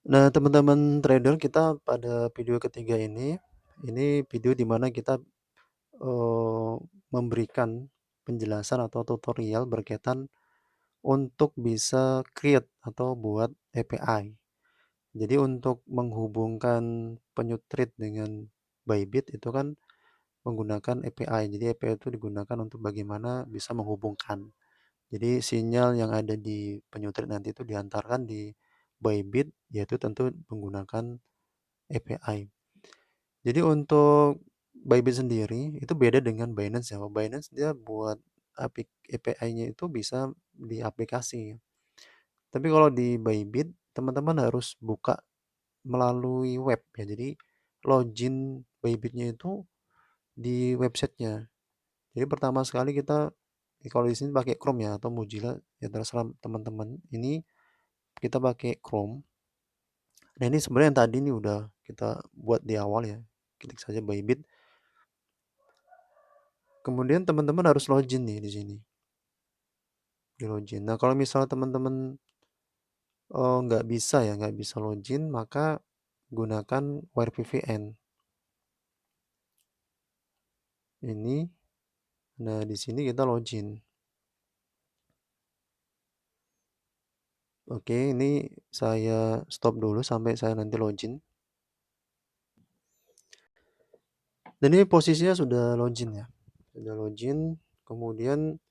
Nah, teman-teman trader, kita pada video ketiga ini video di mana kita eee, memberikan penjelasan atau tutorial berkaitan untuk bisa create atau buat API. Jadi untuk menghubungkan Penyutrade dengan Bybit itu kan menggunakan API. Jadi API itu digunakan untuk bagaimana bisa menghubungkan. Jadi sinyal yang ada di Penyutrade nanti itu diantarkan di Bybit, yaitu tentu menggunakan API. Jadi untuk Bybit sendiri itu beda dengan Binance ya. Binance dia buat API-nya itu bisa di aplikasi. Tapi kalau di Bybit teman-teman harus buka melalui web ya. Jadi login Bybitnya itu di websitenya. Jadi pertama sekali kita kalau di sini pakai Chrome ya atau Mozilla ya terserah teman-teman. Ini kita pakai Chrome. Nah ini sebenarnya yang tadi ini udah kita buat di awal ya. Klik saja Bybit. Kemudian teman-teman harus login nih di sini. Di login. Nah kalau misalnya teman-teman nggak bisa login, maka gunakan WireVPN. Ini, nah di sini kita login. Oke, ini saya stop dulu sampai saya nanti login. Dan ini posisinya sudah login ya. Sudah login, kemudian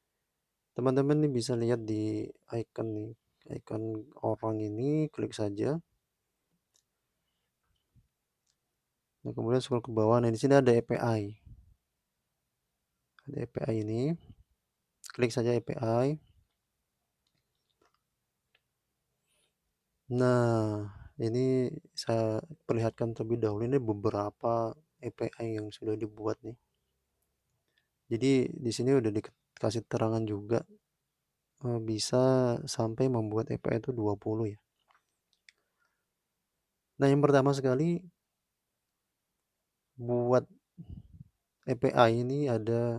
teman-teman nih bisa lihat di icon nih. Icon orang ini, klik saja. Nah, kemudian scroll ke bawah. Nah, di sini ada API. Ada API ini. Klik saja API. Nah, ini saya perlihatkan terlebih dahulu ini beberapa API yang sudah dibuat nih. Jadi di sini udah dikasih terangan juga bisa sampai membuat API itu 20 ya. Nah, yang pertama sekali buat API ini ada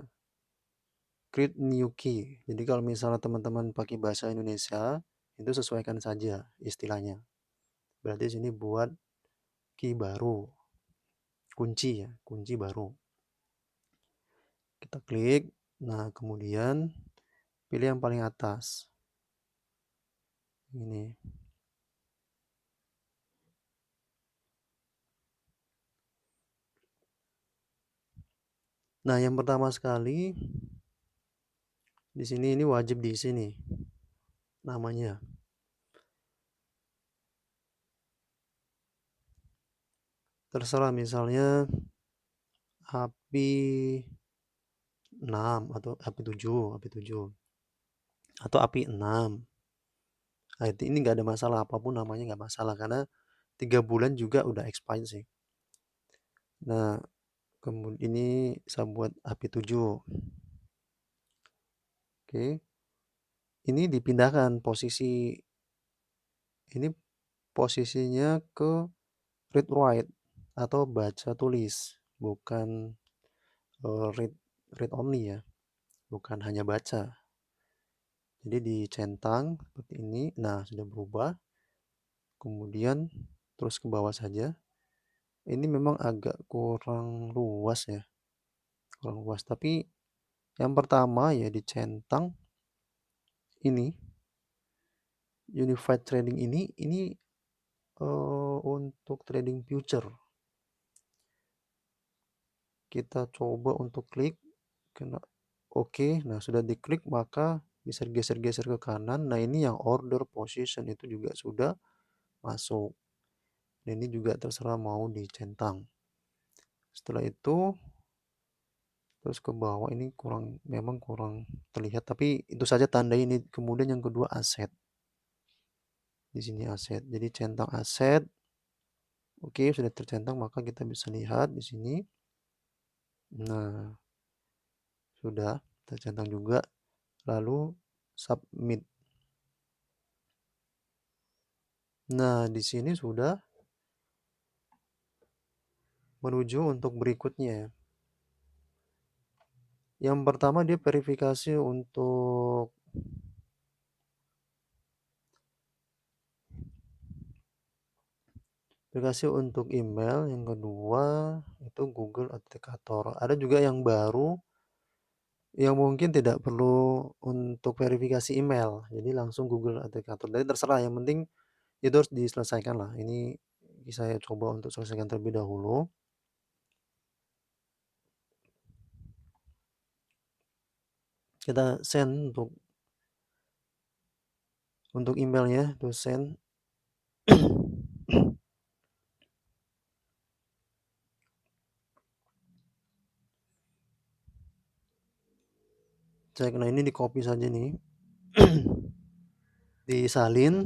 create new key. Jadi kalau misalnya teman-teman pakai bahasa Indonesia, itu sesuaikan saja istilahnya. Berarti sini buat key baru, kunci ya, kunci baru. Kita klik, nah kemudian pilih yang paling atas. Ini. Nah, yang pertama sekali di sini ini wajib diisi nih namanya. Terserah misalnya API 6 atau API 7, API 7 atau API 6. Nah, ini nggak ada masalah apapun namanya nggak masalah karena 3 bulan juga udah expired sih. Nah, kemudian ini saya buat API 7. Oke. Ini dipindahkan ini posisinya ke read write atau baca tulis, bukan read read only ya, bukan hanya baca. Jadi dicentang seperti ini. Nah, sudah berubah. Kemudian terus ke bawah saja. Ini memang agak kurang luas ya, kurang luas. Tapi yang pertama ya dicentang ini Unified Trading ini untuk trading future. Kita coba untuk klik kena oke. Nah, sudah diklik maka bisa geser-geser ke kanan. Nah, ini yang order position itu juga sudah masuk. Dan ini juga terserah mau dicentang. Setelah itu terus ke bawah ini memang kurang terlihat, tapi itu saja tanda ini. Kemudian yang kedua aset. Di sini aset. Jadi centang aset. Oke, sudah tercentang maka kita bisa lihat di sini. Nah, sudah tercentang juga. Lalu submit. Nah, di sini sudah menuju untuk berikutnya. Yang pertama dia verifikasi untuk Aplikasi untuk email, yang kedua itu Google Authenticator. Ada juga yang baru yang mungkin tidak perlu untuk verifikasi email, jadi langsung Google Authenticator. Jadi terserah, yang penting itu harus diselesaikan lah. Ini saya coba untuk selesaikan terlebih dahulu. Kita send untuk emailnya, to send. Nah ini di copy saja nih. Disalin,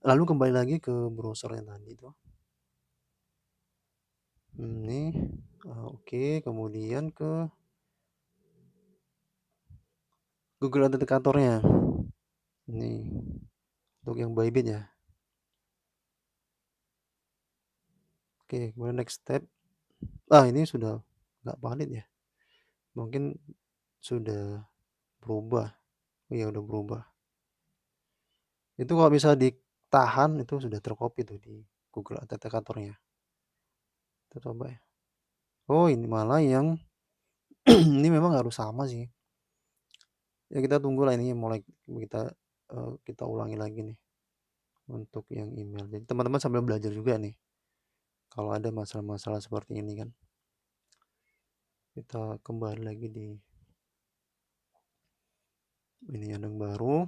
lalu kembali lagi ke browser yang tadi tuh. Ini oke, kemudian ke Google Authenticator-nya. Ini untuk yang Bybit ya. Oke, kemudian next step. Ini sudah nggak valid ya. Mungkin sudah berubah. Oh iya, udah berubah. Itu kalau bisa ditahan itu sudah tercopy tuh di Google Authenticator-nya. Kita coba ya. Oh, ini malah yang ini memang harus sama sih. Ya kita tunggulah, ini mulai kita ulangi lagi nih untuk yang email. Jadi teman-teman sambil belajar juga nih. Kalau ada masalah-masalah seperti ini kan. Kita kembali lagi di ini yang baru.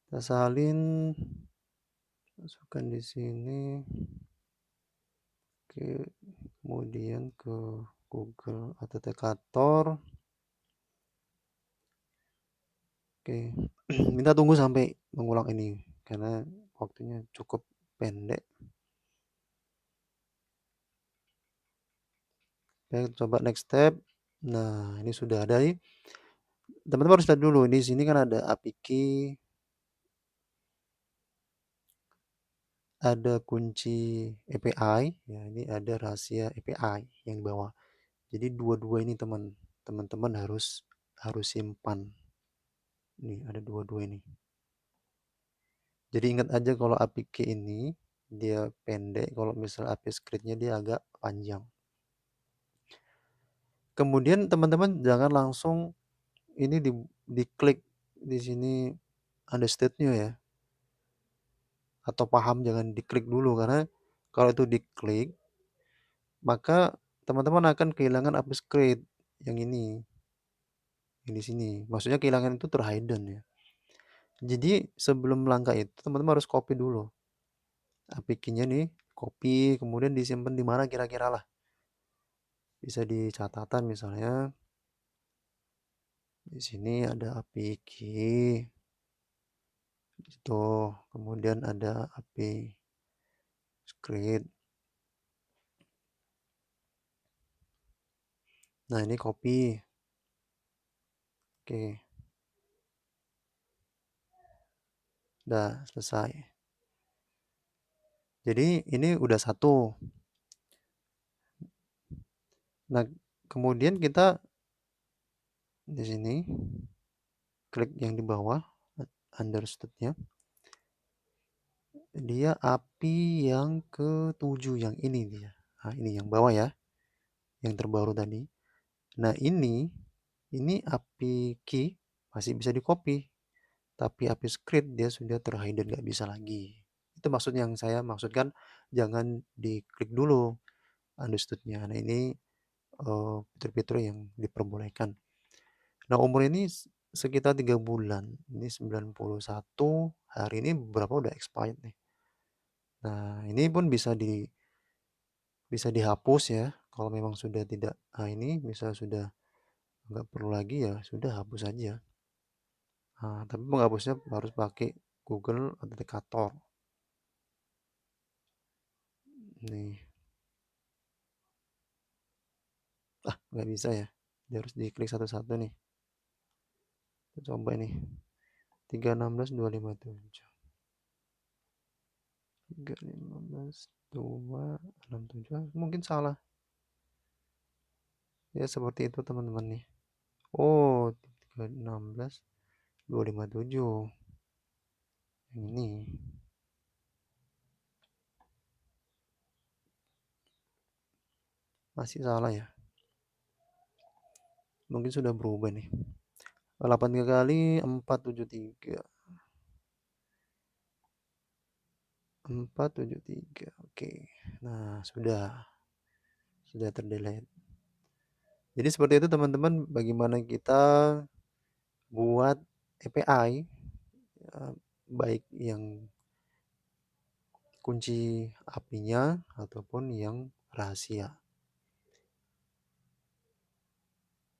Kita salin, masukkan di sini. Oke, kemudian ke Google Authenticator. Oke, kita tunggu sampai mengulang ini karena waktunya cukup pendek. Oke, coba next step. Nah, ini sudah ada nih. Teman-teman harus lihat dulu, di sini kan ada API key, ada kunci API, ya ini ada rahasia API yang di bawah. Jadi dua-dua ini teman-teman harus simpan. Nih ada dua-dua ini. Jadi ingat aja kalau API key ini dia pendek, kalau misal API script-nya dia agak panjang. Kemudian teman-teman jangan langsung ini diklik di sini understate-nya ya. Atau paham, jangan diklik dulu, karena kalau itu diklik maka teman-teman akan kehilangan API script yang ini. Yang di sini. Maksudnya kehilangan itu terhidden ya. Jadi sebelum langkah itu teman-teman harus copy dulu. API key-nya nih, copy, kemudian disimpan di mana kira-kira lah. Bisa di catatan misalnya. Di sini ada API key. Itu, kemudian ada API script. Nah, ini copy. Oke. Udah selesai. Jadi ini udah satu. Nah, kemudian kita di sini klik yang di bawah understood-nya. Dia API yang ke-7 yang ini dia. Nah, ini yang bawah ya. Yang terbaru tadi. Nah, ini API key masih bisa di-copy. Tapi API script dia sudah terhidden, nggak bisa lagi. Itu maksud yang saya maksudkan, jangan diklik dulu understood-nya. Nah, ini fitur-fitur yang diperbolehkan. Nah, umur ini sekitar 3 bulan. Ini 91, hari ini berapa udah expired nih. Nah, ini pun bisa dihapus ya. Kalau memang sudah tidak, ini bisa sudah nggak perlu lagi ya, sudah hapus aja. Nah, tapi penghapusnya harus pakai Google Authenticator. Nih, nggak bisa ya. Dia harus diklik satu-satu nih. Kita coba nih. 316257. 316267. Mungkin salah. Ya seperti itu teman-teman nih. Oh, 316 257. Yang ini. Masih salah ya? Mungkin sudah berubah nih. 83 kali 473. 473. Oke. Nah, sudah terdelete. Jadi seperti itu teman-teman, bagaimana kita buat API, baik yang kunci API-nya ataupun yang rahasia.